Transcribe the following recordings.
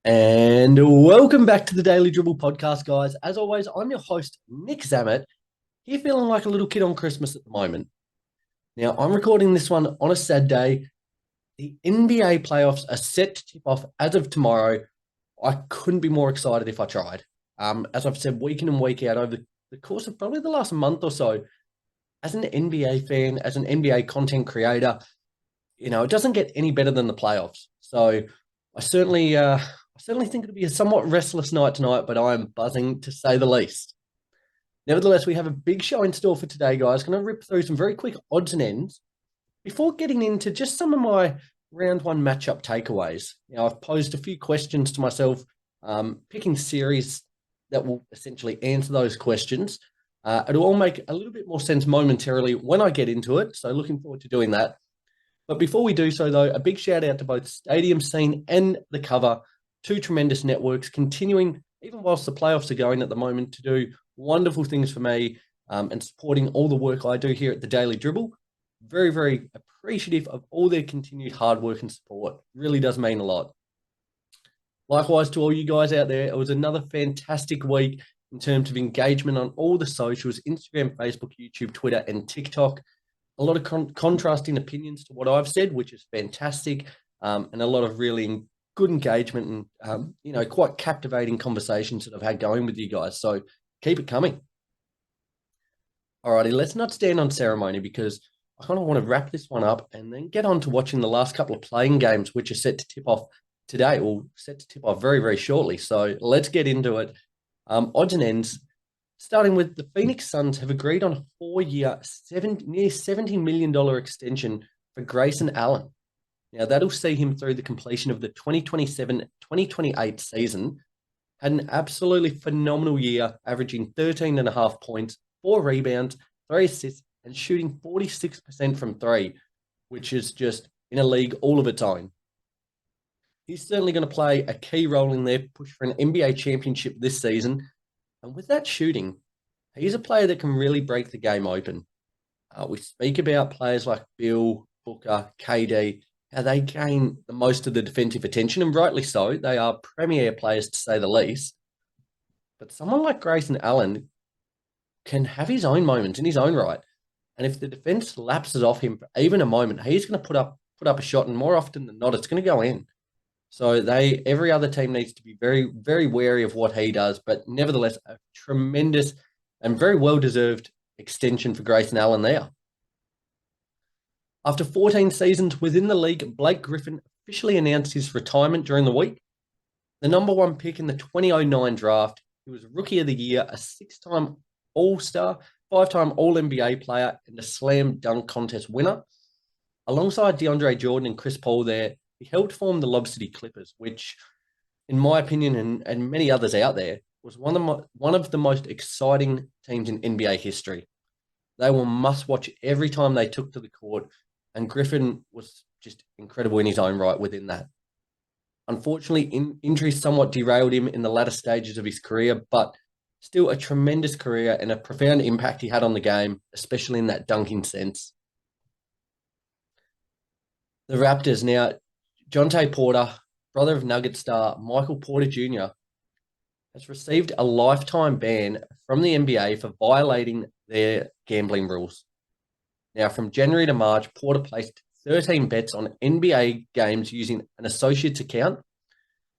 And welcome back to the Daily Dribble podcast, guys. As always, I'm your host, Nick Zammit, here feeling like a little kid on Christmas at the moment. Now, I'm recording this one on a sad day. The NBA playoffs are set to tip off as of tomorrow. I couldn't be more excited if I tried. As I've said week in and week out over the course of probably the last month or so, as an NBA fan, as an NBA content creator, it doesn't get any better than the playoffs. So I certainly think it'll be a somewhat restless night tonight, but I'm buzzing to say the least. Nevertheless, we have a big show in store for today, guys. Going to rip through some very quick odds and ends before getting into just some of my round one matchup takeaways. Now, I've posed a few questions to myself, picking series that will essentially answer those questions. It'll all make a little bit more sense momentarily when I get into it. So, looking forward to doing that. But before we do so, though, a big shout out to both Stadium Scene and The Cover, two tremendous networks continuing, even whilst the playoffs are going at the moment, to do wonderful things for me and supporting all the work I do here at the Daily Dribble. Very, very appreciative of all their continued hard work and support. Really does mean a lot. Likewise to all you guys out there, it was another fantastic week in terms of engagement on all the socials, Instagram, Facebook, YouTube, Twitter, and TikTok. A lot of contrasting opinions to what I've said, which is fantastic, and a lot of really good engagement and, quite captivating conversations that I've had going with you guys. So keep it coming. Alrighty, let's not stand on ceremony because I kind of want to wrap this one up and then get on to watching the last couple of playing games, which are set to tip off today, or set to tip off very, very shortly. So let's get into it. Odds and ends. Starting with the Phoenix Suns have agreed on a 4-year, near $70 million extension for Grayson Allen. Now, that'll see him through the completion of the 2027-2028 season. Had an absolutely phenomenal year, averaging 13.5 points, 4 rebounds, 3 assists, and shooting 46% from 3, which is just in a league all of its own. He's certainly going to play a key role in their push for an NBA championship this season. And with that shooting, he's a player that can really break the game open. We speak about players like Bill, Booker, KD, how they gain the most of the defensive attention, and rightly so. They are premier players, to say the least. But someone like Grayson Allen can have his own moments in his own right. And if the defense lapses off him for even a moment, he's going to put up a shot, and more often than not, it's going to go in. So every other team needs to be very, very wary of what he does. But nevertheless, a tremendous and very well-deserved extension for Grayson Allen there. After 14 seasons within the league, Blake Griffin officially announced his retirement during the week. The number one pick in the 2009 draft, he was Rookie of the Year, a 6-time All-Star, 5-time All-NBA player, and a slam dunk contest winner. Alongside DeAndre Jordan and Chris Paul there, he helped form the Lob City Clippers, which, in my opinion and many others out there, was one of the most exciting teams in NBA history. They were must-watch every time they took to the court, and Griffin was just incredible in his own right within that. Unfortunately, injuries somewhat derailed him in the latter stages of his career, but still a tremendous career and a profound impact he had on the game, especially in that dunking sense. The Raptors now, Jonte Porter, brother of Nugget star Michael Porter Jr., has received a lifetime ban from the NBA for violating their gambling rules. Now, from January to March, Porter placed 13 bets on NBA games using an associate's account,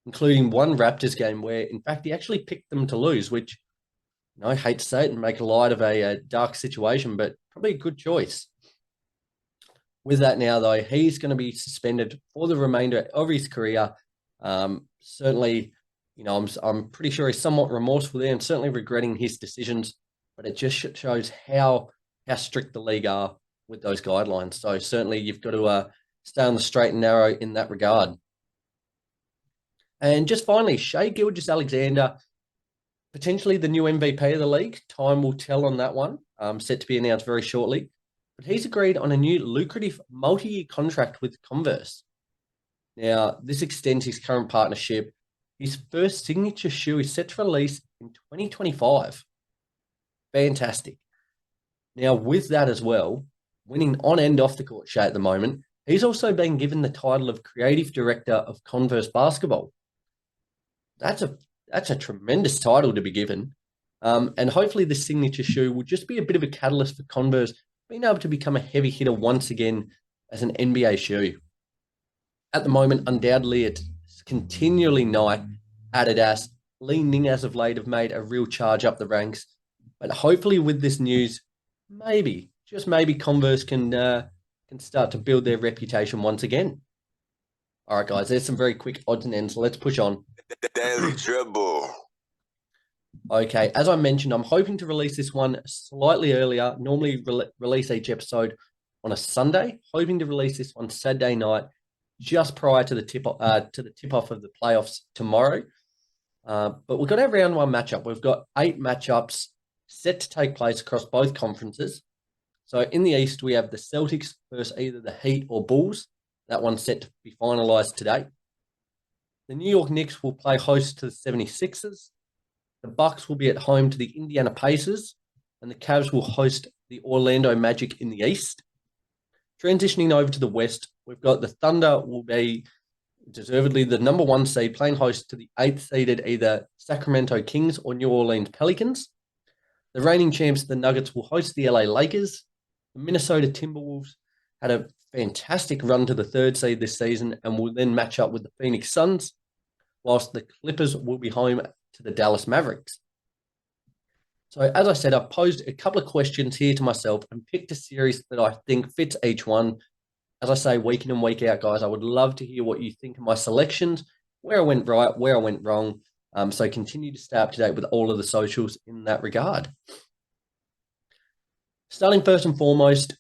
including one Raptors game where, in fact, he actually picked them to lose, which, I hate to say it and make light of a dark situation, but probably a good choice. With that now, though, he's going to be suspended for the remainder of his career. Certainly, I'm pretty sure he's somewhat remorseful there and certainly regretting his decisions, but it just shows how strict the league are with those guidelines. So certainly you've got to stay on the straight and narrow in that regard. And just finally, Shai Gilgeous-Alexander, potentially the new MVP of the league. Time will tell on that one. Set to be announced very shortly. But he's agreed on a new lucrative multi-year contract with Converse. Now, this extends his current partnership. His first signature shoe is set to release in 2025. Fantastic. Now, with that as well, winning on and off the court Shai at the moment, he's also been given the title of Creative Director of Converse Basketball. That's a tremendous title to be given. And hopefully the signature shoe will just be a bit of a catalyst for Converse being able to become a heavy hitter once again as an NBA shoe. At the moment, undoubtedly, it's continually Nike, Adidas, leaning as of late have made a real charge up the ranks. But hopefully with this news, maybe, just maybe Converse can start to build their reputation once again. All right, guys, there's some very quick odds and ends. So let's push on. The Daily Dribble. Okay, as I mentioned, I'm hoping to release this one slightly earlier. Normally release each episode on a Sunday. Hoping to release this one Saturday night, just prior to the tip off of the playoffs tomorrow. But we've got our round one matchup. We've got 8 matchups set to take place across both conferences. So in the East, we have the Celtics versus either the Heat or Bulls. That one's set to be finalized today. The New York Knicks will play host to the 76ers. The Bucks will be at home to the Indiana Pacers, and the Cavs will host the Orlando Magic in the East. Transitioning over to the West, we've got the Thunder will be deservedly the number 1 seed, playing host to the 8th seeded either Sacramento Kings or New Orleans Pelicans. The reigning champs, the Nuggets, will host the LA Lakers. The Minnesota Timberwolves had a fantastic run to the 3rd seed this season and will then match up with the Phoenix Suns, whilst the Clippers will be home to the Dallas Mavericks. So as I said, I've posed a couple of questions here to myself and picked a series that I think fits each one. As I say, week in and week out, guys, I would love to hear what you think of my selections, where I went right, where I went wrong. So continue to stay up to date with all of the socials in that regard. Starting first and foremost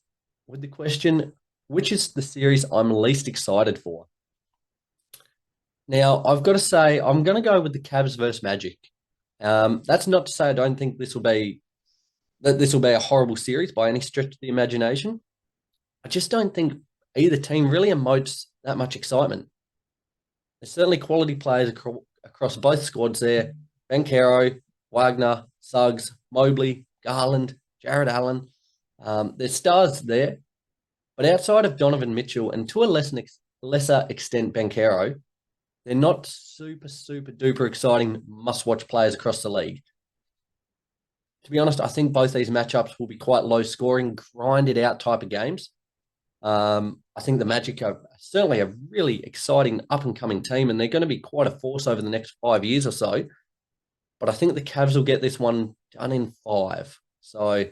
with the question, which is the series I'm least excited for? Now, I've got to say, I'm going to go with the Cavs versus Magic. That's not to say I don't think this will be a horrible series by any stretch of the imagination. I just don't think either team really emotes that much excitement. There's certainly quality players across both squads there. Banchero, Wagner, Suggs, Mobley, Garland, Jared Allen. There's stars there. But outside of Donovan Mitchell and to a lesser extent Banchero, they're not super duper exciting must-watch players across the league. To be honest, I think both these matchups will be quite low-scoring, grinded-out type of games. I think the Magic are certainly a really exciting up-and-coming team, and they're going to be quite a force over the next 5 years or so. But I think the Cavs will get this one done in 5. So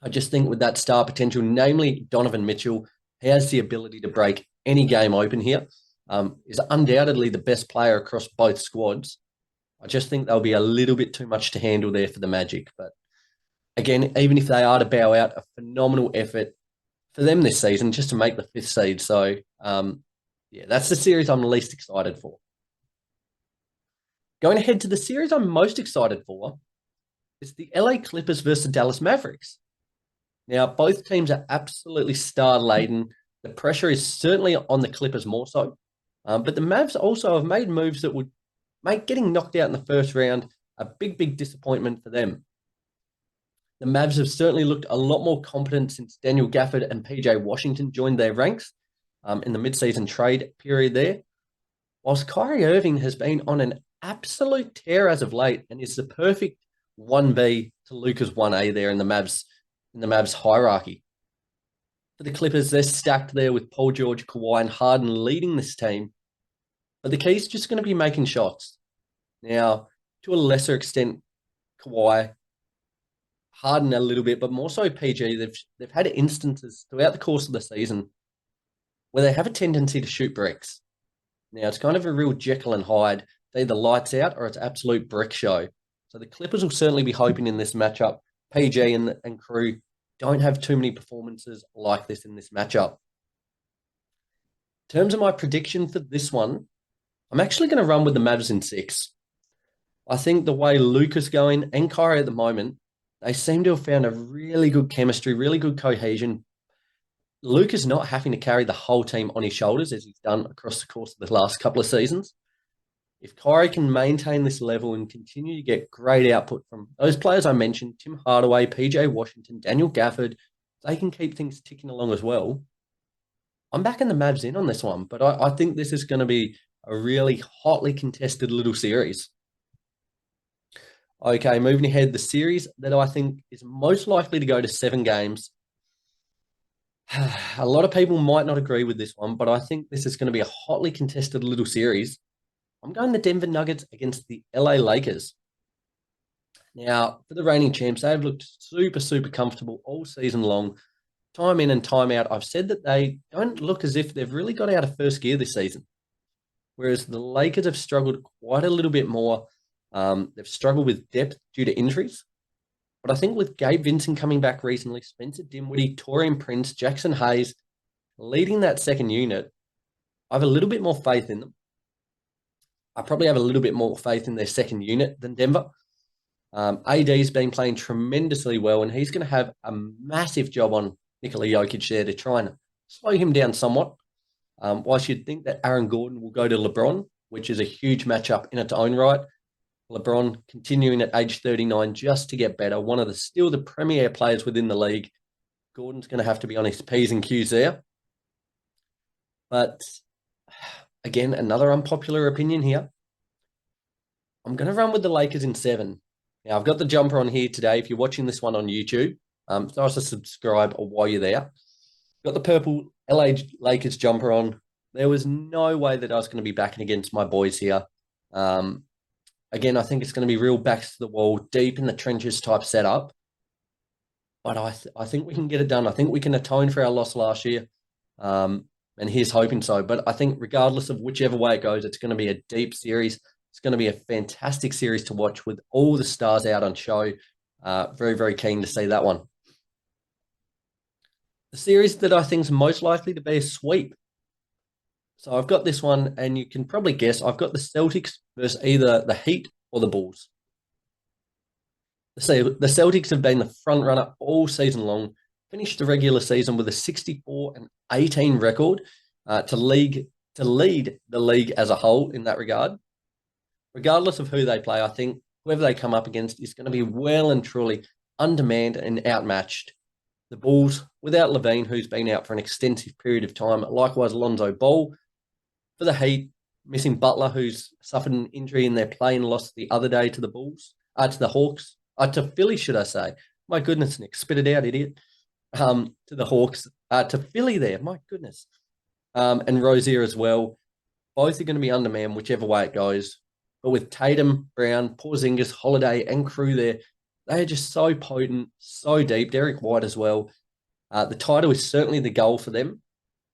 I just think with that star potential, namely Donovan Mitchell, he has the ability to break any game open here. Is undoubtedly the best player across both squads. I just think there'll be a little bit too much to handle there for the Magic. But again, even if they are to bow out, a phenomenal effort for them this season just to make the 5th seed. So, that's the series I'm least excited for. Going ahead to the series I'm most excited for is the LA Clippers versus the Dallas Mavericks. Now, both teams are absolutely star-laden. The pressure is certainly on the Clippers more so. But the Mavs also have made moves that would make getting knocked out in the first round a big disappointment for them. The Mavs have certainly looked a lot more competent since Daniel Gafford and PJ Washington joined their ranks in the mid-season trade period there. Whilst Kyrie Irving has been on an absolute tear as of late and is the perfect 1B to Luka's 1A there in the Mavs hierarchy. For the Clippers, they're stacked there with Paul George, Kawhi, and Harden leading this team. But the key is just going to be making shots. Now, to a lesser extent, Kawhi, Harden a little bit, but more so PG. They've had instances throughout the course of the season where they have a tendency to shoot bricks. Now, it's kind of a real Jekyll and Hyde. It's either lights out or it's absolute brick show. So the Clippers will certainly be hoping in this matchup, PG and crew don't have too many performances like this in this matchup. In terms of my prediction for this one, I'm actually going to run with the Mavs in 6. I think the way Luka's going and Kyrie at the moment, they seem to have found a really good chemistry, really good cohesion. Luka's not having to carry the whole team on his shoulders as he's done across the course of the last couple of seasons. If Kyrie can maintain this level and continue to get great output from those players I mentioned, Tim Hardaway, PJ Washington, Daniel Gafford, they can keep things ticking along as well. I'm backing the Mavs in on this one, but I think this is going to be a really hotly contested little series. Okay, moving ahead, the series that I think is most likely to go to 7 games. A lot of people might not agree with this one, but I think this is going to be a hotly contested little series. I'm going the Denver Nuggets against the LA Lakers. Now, for the reigning champs, they've looked super, super comfortable all season long. Time in and time out, I've said that they don't look as if they've really got out of first gear this season. Whereas the Lakers have struggled quite a little bit more. They've struggled with depth due to injuries. But I think with Gabe Vincent coming back recently, Spencer Dinwiddie, Taurean Prince, Jackson Hayes leading that second unit, I have a little bit more faith in them. I probably have a little bit more faith in their second unit than Denver. AD's been playing tremendously well, and he's going to have a massive job on Nikola Jokic there to try and slow him down somewhat. Whilst you'd think that Aaron Gordon will go to LeBron, which is a huge matchup in its own right. LeBron continuing at age 39 just to get better. One of still the premier players within the league. Gordon's going to have to be on his P's and Q's there. But again, another unpopular opinion here. I'm going to run with the Lakers in 7. Now, I've got the jumper on here today. If you're watching this one on YouTube, it's nice to subscribe while you're there. Got the purple LA Lakers jumper on. There was no way that I was going to be backing against my boys here. Again, I think it's going to be real backs to the wall, deep in the trenches type setup. But I think we can get it done. I think we can atone for our loss last year. And here's hoping so. But I think regardless of whichever way it goes, it's going to be a deep series. It's going to be a fantastic series to watch with all the stars out on show. Very, very keen to see that one. The series that I think is most likely to be a sweep. So I've got this one, and you can probably guess, I've got the Celtics versus either the Heat or the Bulls. So the Celtics have been the front runner all season long, finished the regular season with a 64-18 record to lead the league as a whole in that regard. Regardless of who they play, I think whoever they come up against is going to be well and truly undermanned and outmatched. The Bulls, without Levine, who's been out for an extensive period of time, likewise Lonzo Ball. For the Heat, missing Butler, who's suffered an injury in their play and lost the other day to the Hawks, to Philly, should I say. My goodness, Nick, spit it out, idiot. To the Hawks, to Philly there, my goodness. And Rozier as well. Both are going to be undermanned whichever way it goes. But with Tatum, Brown, Porzingis, Holiday, and crew there, they are just so potent, so deep. Derek White as well. The title is certainly the goal for them.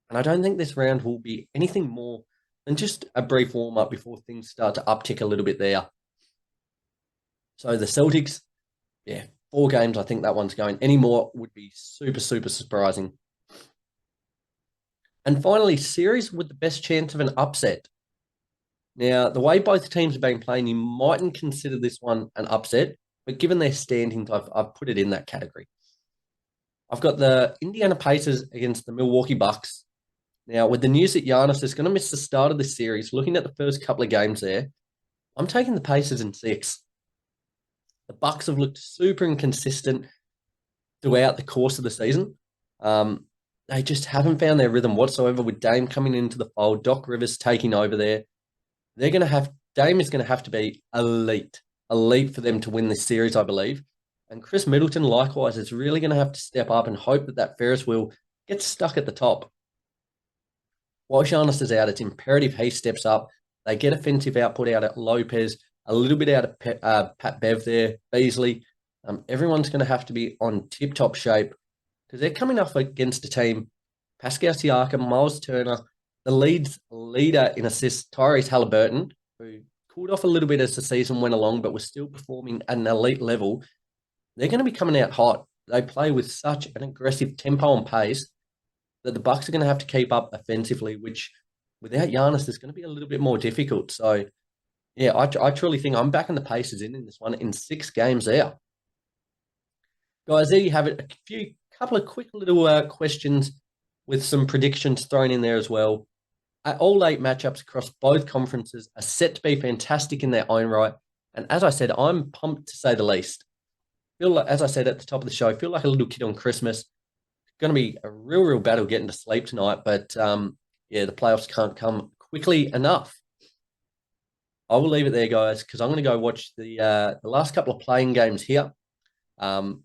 And I don't think this round will be anything more than just a brief warm-up before things start to uptick a little bit there. So the Celtics, 4 games, I think that one's going. Any more would be super, super surprising. And finally, series with the best chance of an upset. Now, the way both teams have been playing, you mightn't consider this one an upset, but given their standings, I've put it in that category. I've got the Indiana Pacers against the Milwaukee Bucks. Now, with the news that Giannis is going to miss the start of this series, looking at the first couple of games there, I'm taking the Pacers in 6. The Bucks have looked super inconsistent throughout the course of the season. They just haven't found their rhythm whatsoever with Dame coming into the fold, Doc Rivers taking over there. Dame is going to have to be elite for them to win this series, I believe. And Chris Middleton, likewise, is really going to have to step up and hope that Ferris wheel gets stuck at the top. While Giannis is out, it's imperative he steps up. They get offensive output out at Lopez, a little bit out of Pat Bev there, Beasley. Everyone's going to have to be on tip-top shape because they're coming up against a team, Pascal Siakam, Miles Turner, the leader in assists, Tyrese Halliburton, who cooled off a little bit as the season went along, but was still performing at an elite level. They're going to be coming out hot. They play with such an aggressive tempo and pace that the Bucks are going to have to keep up offensively, which without Giannis is going to be a little bit more difficult. So, I truly think I'm backing the Pacers in this one in 6 games out. Guys, there you have it. Couple of quick little questions with some predictions thrown in there as well. All 8 matchups across both conferences are set to be fantastic in their own right. And as I said, I'm pumped to say the least. Feel like, as I said at the top of the show, feel like a little kid on Christmas. It's going to be a real battle getting to sleep tonight. But the playoffs can't come quickly enough. I will leave it there, guys, because I'm going to go watch the last couple of playing games here. I'm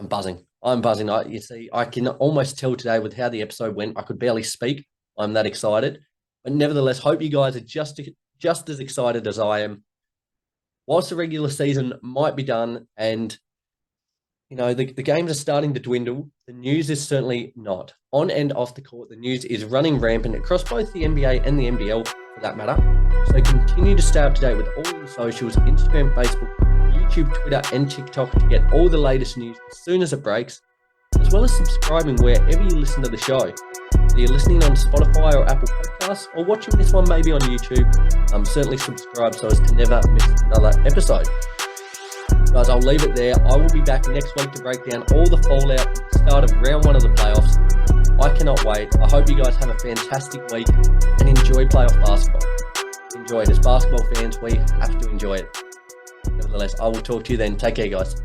buzzing. You see, I can almost tell today with how the episode went. I could barely speak. I'm that excited. But nevertheless, hope you guys are just as excited as I am. Whilst the regular season might be done and, the games are starting to dwindle, the news is certainly not. On and off the court, the news is running rampant across both the NBA and the NBL for that matter. So continue to stay up to date with all the socials, Instagram, Facebook, YouTube, Twitter, and TikTok to get all the latest news as soon as it breaks, as well as subscribing wherever you listen to the show. Whether you're listening on Spotify or Apple Podcasts or watching this one maybe on YouTube, certainly subscribe so as to never miss another episode. Guys, I'll leave it there. I will be back next week to break down all the fallout at the start of round 1 of the playoffs. I cannot wait. I hope you guys have a fantastic week and enjoy playoff basketball. Enjoy it. As basketball fans, we have to enjoy it. Nevertheless, I will talk to you then. Take care, guys.